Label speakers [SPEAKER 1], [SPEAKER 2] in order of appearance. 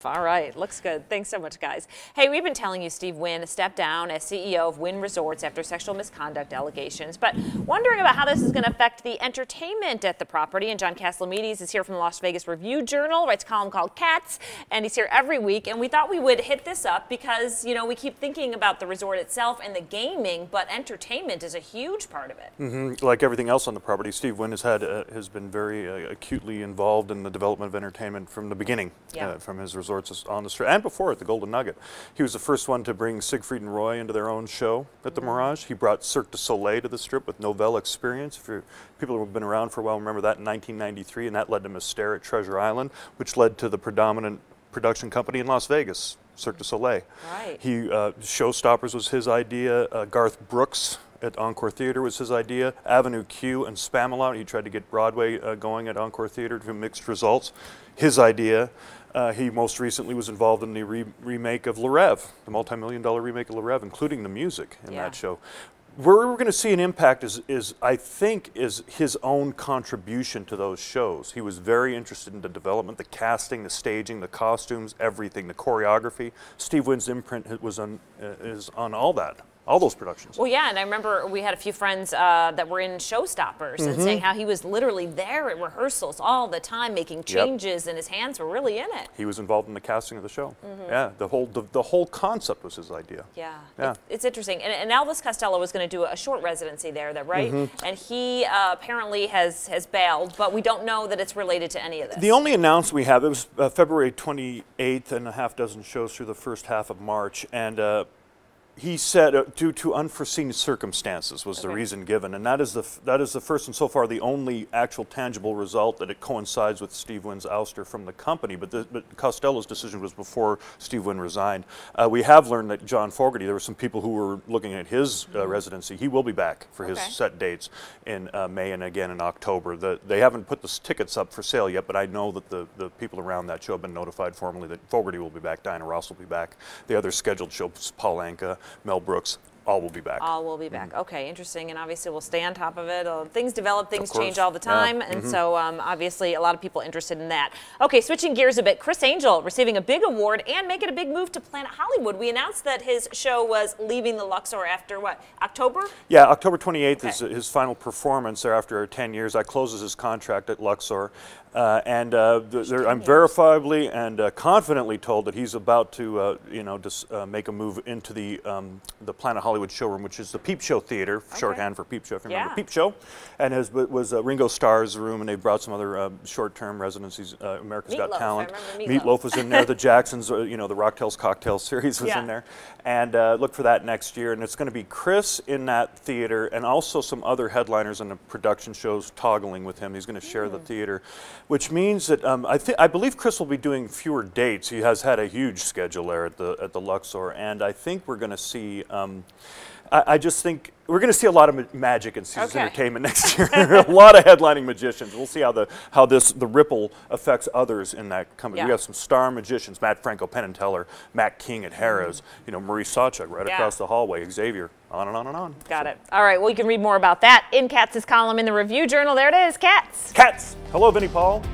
[SPEAKER 1] All right, looks good. Thanks so much, guys. Hey, we've been telling you Steve Wynn stepped down as CEO of Wynn Resorts after sexual misconduct allegations, but wondering about how this is going to affect the entertainment at the property. And John Castellamides is here from the Las Vegas Review-Journal, writes a column called Cats, and he's here every week. And we thought we would hit this up because, you know, we keep thinking about the resort itself and the gaming, but entertainment is a huge part of it.
[SPEAKER 2] Like everything else on the property, Steve Wynn has been very acutely involved in the development of entertainment from the beginning, from his resorts on the Strip and before at the Golden Nugget. He was the first one to bring Siegfried and Roy into their own show at the Mirage. He brought Cirque du Soleil to the Strip with Novell Experience. If people who have been around for a while remember that in 1993, and that led to Mystere at Treasure Island, which led to the predominant production company in Las Vegas, Cirque du Soleil.
[SPEAKER 1] Right.
[SPEAKER 2] Showstoppers was his idea. Garth Brooks at Encore Theater was his idea. Avenue Q and Spamalot, he tried to get Broadway going at Encore Theater to mixed results. His idea. He most recently was involved in the remake of Le Rêve, the multi-million-dollar remake of Le Rêve, including the music in that show. Where we're going to see an impact is his own contribution to those shows. He was very interested in the development, the casting, the staging, the costumes, everything, the choreography. Steve Wynn's imprint is on all that. All those productions.
[SPEAKER 1] Well, yeah, and I remember we had a few friends that were in Showstoppers and saying how he was literally there at rehearsals all the time making changes and his hands were really in it.
[SPEAKER 2] He was involved in the casting of the show. Yeah, the whole concept was his idea.
[SPEAKER 1] Yeah. It's interesting. And Elvis Costello was going to do a short residency there, right? And he apparently has bailed, but we don't know that it's related to any of this.
[SPEAKER 2] The only announcement we have, it was February 28th and a half dozen shows through the first half of March, and he said, due to unforeseen circumstances was the reason given, and that is the first and so far the only actual tangible result that it coincides with Steve Wynn's ouster from the company. But Costello's decision was before Steve Wynn resigned. We have learned that John Fogerty, there were some people who were looking at his residency. He will be back for his set dates in May and again in October. They haven't put the tickets up for sale yet, but I know that the people around that show have been notified formally that Fogerty will be back, Diana Ross will be back. The other scheduled shows, Paul Anka, Mel Brooks, all will be back.
[SPEAKER 1] All will be back. Okay, interesting. And obviously we'll stay on top of it. Things develop, things change all the time. And so obviously a lot of people interested in that. Okay, switching gears a bit, Chris Angel receiving a big award and making a big move to Planet Hollywood. We announced that his show was leaving the Luxor after what, October? Yeah,
[SPEAKER 2] October 28th is his final performance there after 10 years. That closes his contract at Luxor. I'm verifiably and confidently told that he's about to, make a move into the Planet Hollywood showroom, which is the Peep Show Theater, shorthand for Peep Show, if you remember Peep Show, and was Ringo Starr's room, and they brought some other short-term residencies. America's Got Talent. Meatloaf was in there. The Jacksons, the Rocktails Cocktail series was in there, and look for that next year. And it's going to be Chris in that theater, and also some other headliners and the production shows toggling with him. He's going to share the theater, which means that I believe Chris will be doing fewer dates. He has had a huge schedule there at the Luxor, and I think we're going to see. I just think we're going to see a lot of magic in Caesars Entertainment next year. A lot of headlining magicians. We'll see how the ripple affects others in that company. We have some star magicians: Matt Franco, Penn and Teller, Matt King at Harrah's, Maurice Sawchuk right across the hallway, Xavier, on and on and on.
[SPEAKER 1] Got it. All right. Well, you can read more about that in Katz's column in the Review Journal. There it is, Katz.
[SPEAKER 2] Katz. Hello, Vinnie Paul.